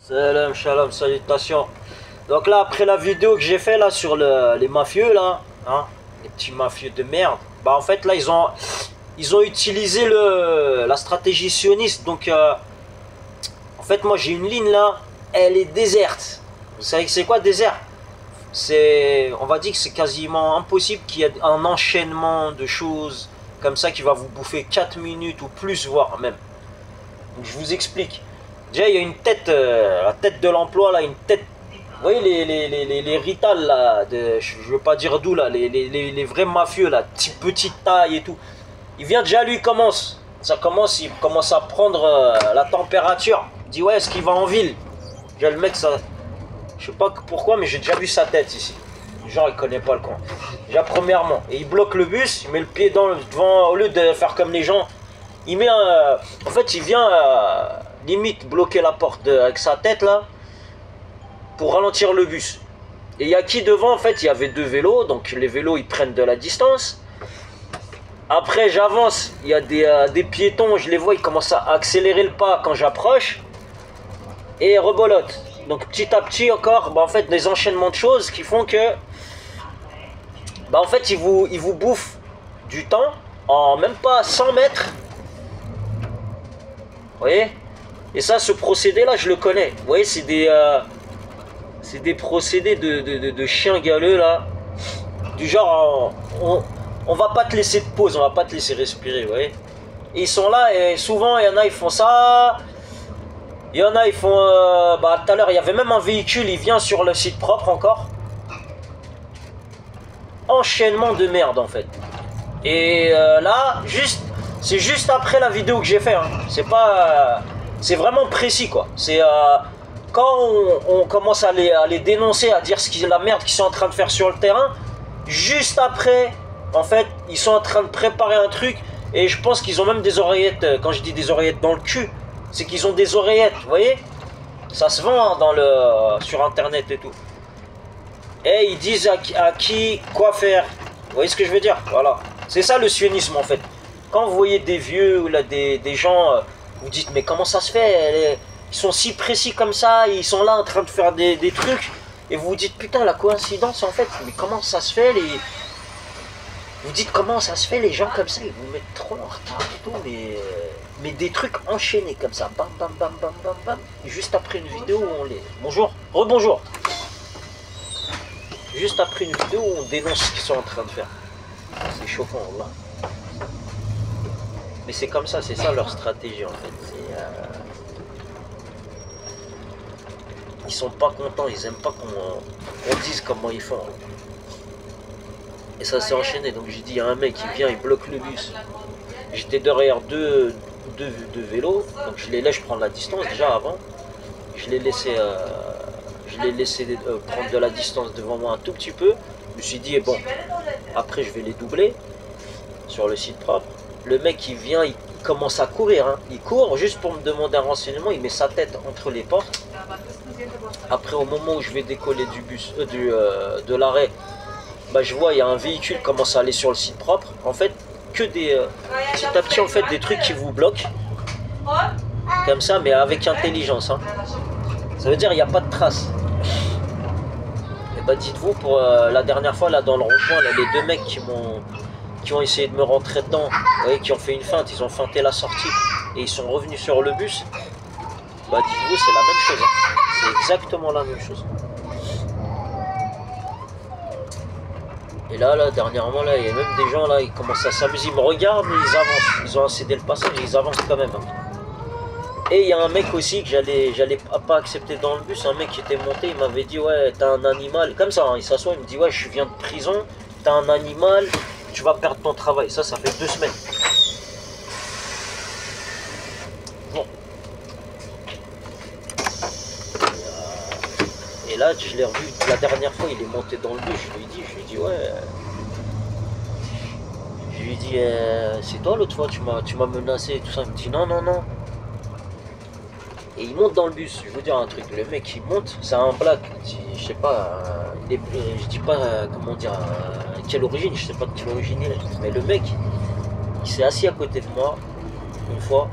Salam, shalom, salutations. Donc là, après la vidéo que j'ai fait là sur les mafieux là, hein, les petits mafieux de merde, bah en fait là ils ont utilisé la stratégie sioniste. Donc en fait moi j'ai une ligne là, elle est déserte. Vous savez que c'est quoi désert? On va dire que c'est quasiment impossible qu'il y ait un enchaînement de choses comme ça qui va vous bouffer 4 minutes ou plus, voire même. Donc je vous explique. Déjà, il y a une tête, la tête de l'emploi, là, une tête. Vous voyez les Rital, là, je veux pas dire d'où, là, les vrais mafieux, là, petite taille et tout. Il vient déjà, lui, il commence. Il commence à prendre la température. Il dit, ouais, est-ce qu'il va en ville? Déjà, le mec, ça. Je sais pas pourquoi, mais j'ai déjà vu sa tête ici. Genre, il connaît pas le coin. Déjà, premièrement, et il bloque le bus, il met le pied devant, au lieu de faire comme les gens. Il met un. En fait, il vient limite bloquer la porte avec sa tête là pour ralentir le bus. Et il y a qui devant? En fait, il y avait deux vélos, donc les vélos ils prennent de la distance. Après, j'avance, il y a des piétons, je les vois, ils commencent à accélérer le pas quand j'approche et rebolote. Donc petit à petit encore, bah, en fait, des enchaînements de choses qui font que, bah, en fait, ils vous bouffent du temps en même pas 100 mètres. Vous voyez? Et ça, ce procédé-là, je le connais. Vous voyez, c'est des procédés de chiens galeux, là. Du genre, on va pas te laisser de pause, on va pas te laisser respirer, vous voyez. Et ils sont là, et souvent, il y en a, ils font ça. Il y en a, ils font... bah, tout à l'heure, il y avait même un véhicule, il vient sur le site propre encore. Enchaînement de merde, en fait. Et là, c'est juste après la vidéo que j'ai fait, hein. C'est pas... c'est vraiment précis, quoi. C'est quand on commence à les dénoncer, à dire la merde qu'ils sont en train de faire sur le terrain, juste après, en fait, ils sont en train de préparer un truc, et je pense qu'ils ont même des oreillettes. Quand je dis des oreillettes dans le cul, c'est qu'ils ont des oreillettes, vous voyez? Ça se vend hein, sur internet et tout. Et ils disent à qui quoi faire. Vous voyez ce que je veux dire? Voilà. C'est ça le sionisme, en fait. Quand vous voyez des vieux ou là, des gens... vous dites, mais comment ça se fait? Ils sont si précis comme ça, ils sont là en train de faire des trucs, et vous vous dites, putain, la coïncidence, en fait, mais comment ça se fait, vous dites, comment ça se fait, les gens comme ça, ils vous mettent trop en retard et tout, mais des trucs enchaînés comme ça, bam, bam, bam, bam, bam, bam, et juste après une vidéo où on les... Bonjour, rebonjour. Juste après une vidéo où on dénonce ce qu'ils sont en train de faire. C'est chauffant, là. Mais c'est comme ça, c'est ça leur stratégie en fait. Ils sont pas contents, ils aiment pas qu'on dise comment ils font. Et ça s'est enchaîné, donc j'ai dit, il y a un mec qui vient, il bloque le bus. J'étais derrière deux vélos, donc je les laisse prendre la distance déjà avant. Je les laissé prendre de la distance devant moi un tout petit peu. Je me suis dit, bon, après je vais les doubler sur le site propre. Le mec il vient, il commence à courir, hein. Il court juste pour me demander un renseignement, il met sa tête entre les portes. Après au moment où je vais décoller du bus, de l'arrêt, bah, je vois il y a un véhicule qui commence à aller sur le site propre. En fait, que petit à petit en fait des trucs qui vous bloquent. Comme ça, mais avec intelligence, hein. Ça veut dire il n'y a pas de traces. Et bah dites-vous, pour la dernière fois là dans le rond-point, les deux mecs qui ont essayé de me rentrer dedans, vous voyez, qui ont fait une feinte, ils ont feinté la sortie et ils sont revenus sur le bus, bah dites-vous c'est la même chose, hein. C'est exactement la même chose. Et là dernièrement là, il y a même des gens là, ils commencent à s'amuser, ils me regardent et ils avancent, ils ont cédé le passage et ils avancent quand même, hein. Et il y a un mec aussi que j'allais pas accepter dans le bus, un mec qui était monté, il m'avait dit ouais t'as un animal, comme ça, hein, il s'assoit, il me dit ouais je viens de prison, t'as un animal, tu vas perdre ton travail. Ça fait 2 semaines. Bon. Et là, je l'ai revu la dernière fois, il est monté dans le bus, je lui ai dit ouais. Je lui ai dit c'est toi l'autre fois, tu m'as menacé et tout ça. Il me dit non. Et il monte dans le bus. Je vais vous dire un truc, le mec il monte, c'est un black, je sais pas, je dis pas comment dire, quelle origine, je sais pas de quelle origine il est, mais le mec, il s'est assis à côté de moi, une fois,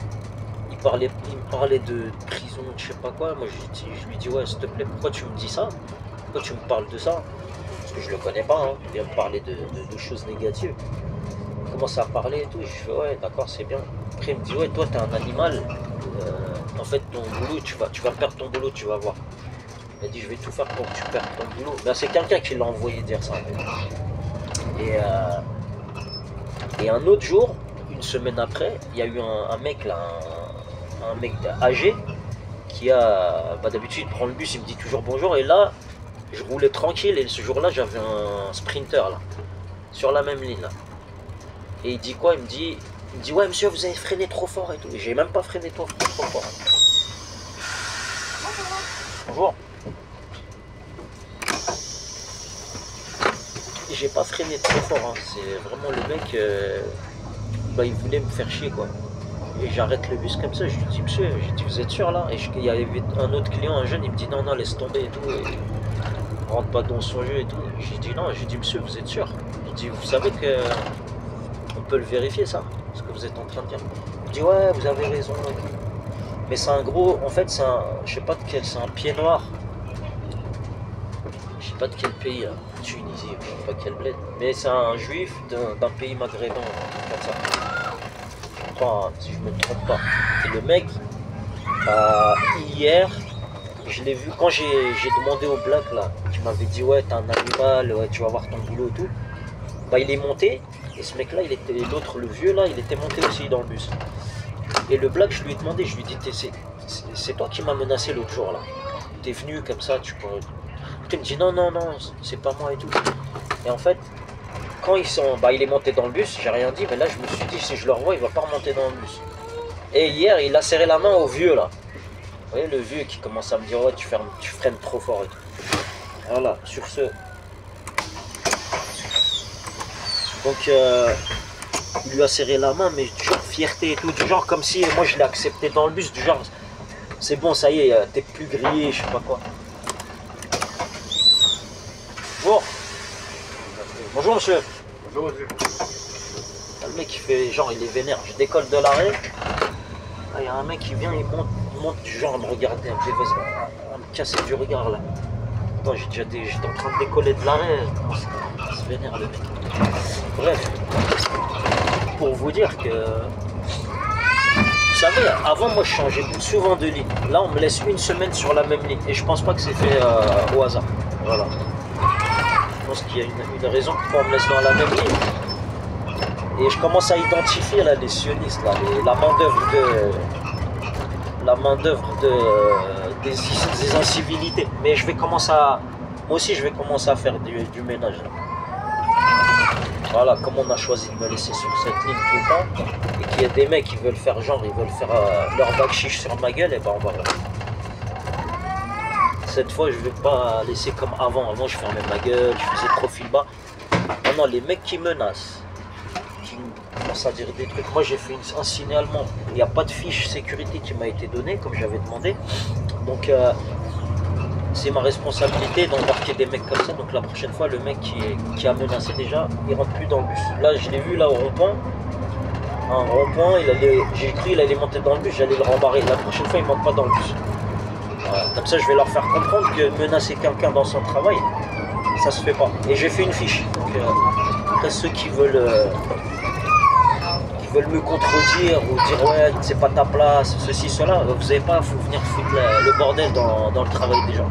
il me parlait de prison, je sais pas quoi. Moi, je lui dis, ouais, s'il te plaît, pourquoi tu me dis ça? Pourquoi tu me parles de ça? Parce que je le connais pas, hein. Il vient me parler de choses négatives. Il commence à parler et tout. Et je fais, ouais, d'accord, c'est bien. Après, il me dit, ouais, toi, t'es un animal. En fait, ton boulot, tu vas perdre ton boulot, tu vas voir. Il a dit, je vais tout faire pour que tu perdes ton boulot. Ben, c'est quelqu'un qui l'a envoyé dire ça, en fait. Et un autre jour, une semaine après, il y a eu un mec là, un mec âgé qui a, bah, d'habitude il prend le bus, il me dit toujours bonjour, et là je roulais tranquille et ce jour-là j'avais un sprinter là, sur la même ligne là. Et il dit quoi? Il me dit ouais monsieur, vous avez freiné trop fort et tout. Et j'ai même pas freiné trop fort. Bonjour. J'ai pas freiné trop fort, hein. C'est vraiment le mec, bah, il voulait me faire chier quoi. Et j'arrête le bus comme ça, je lui dis monsieur, j'ai dit vous êtes sûr là? Et il y avait un autre client, un jeune, il me dit non laisse tomber et tout, et rentre pas dans son jeu et tout. J'ai dit non, j'ai dit monsieur vous êtes sûr? Il dit vous savez que on peut le vérifier ça, ce que vous êtes en train de dire. Il dit ouais vous avez raison. Mais c'est un gros, en fait c'est un, je sais pas de quel, c'est un pied noir. Je sais pas de quel pays là. Tunisie, je sais pas quel bled, mais c'est un juif d'un pays maghrébin, comme ça. Enfin, si je me trompe pas. Et le mec, hier, je l'ai vu quand j'ai demandé au black là, qui m'avait dit ouais t'es un animal, ouais tu vas voir ton boulot et tout. Bah il est monté, et ce mec là, il était l'autre, le vieux là, il était monté aussi dans le bus. Et le black, je lui ai demandé, je lui ai dit c'est toi qui m'as menacé l'autre jour là. T'es venu comme ça, tu peux. Il me dit non, c'est pas moi et tout. Et en fait, quand ils sont, bah, il est monté dans le bus, j'ai rien dit, mais là je me suis dit si je le revois, il va pas remonter dans le bus. Et hier, il a serré la main au vieux là. Vous voyez le vieux qui commence à me dire ouais tu freines trop fort et tout. Voilà, sur ce. Donc il lui a serré la main, mais du genre fierté et tout, du genre comme si moi je l'ai accepté dans le bus, du genre c'est bon, ça y est, t'es plus grillé, je sais pas quoi. Bonjour. Bonjour monsieur. Bonjour monsieur. Le mec il fait genre il est vénère. Je décolle de l'arrêt. Il y a un mec qui vient, il monte du genre à me regarder, à me casser du regard là. Attends, j'étais en train de décoller de l'arrêt. Il se vénère le mec. Bref. Pour vous dire que. Vous savez, avant moi je changeais souvent de ligne. Là on me laisse une semaine sur la même ligne. Et je pense pas que c'est fait au hasard. Voilà. Je pense qu'il y a une raison pourquoi on me laisse dans la même ligne. Et je commence à identifier là, les sionistes, là, la main d'œuvre des incivilités. Mais je vais commencer à. Moi aussi je vais commencer à faire du ménage. Là. Voilà, comme on a choisi de me laisser sur cette ligne tout le temps, et qu'il y a des mecs qui veulent faire genre, ils veulent faire leur bac chiche sur ma gueule, et ben on va voir. Cette fois, je vais pas laisser comme avant. Avant, je fermais ma gueule, je faisais profil bas. Non, les mecs qui menacent, qui commencent à dire des trucs. Moi, j'ai fait un signalement. Il n'y a pas de fiche sécurité qui m'a été donnée, comme j'avais demandé. Donc, c'est ma responsabilité d'embarquer des mecs comme ça. Donc, la prochaine fois, le mec qui a menacé déjà, il rentre plus dans le bus. Là, je l'ai vu là au rond-point. Un rond-point, j'ai cru qu'il allait monter dans le bus, j'allais le rembarrer. La prochaine fois, il ne monte pas dans le bus. Comme ça, je vais leur faire comprendre que menacer quelqu'un dans son travail, ça se fait pas. Et j'ai fait une fiche. Donc, après, ceux qui veulent me contredire ou dire ouais, c'est pas ta place, ceci, cela, vous n'avez pas, il faut venir foutre le bordel dans le travail des gens.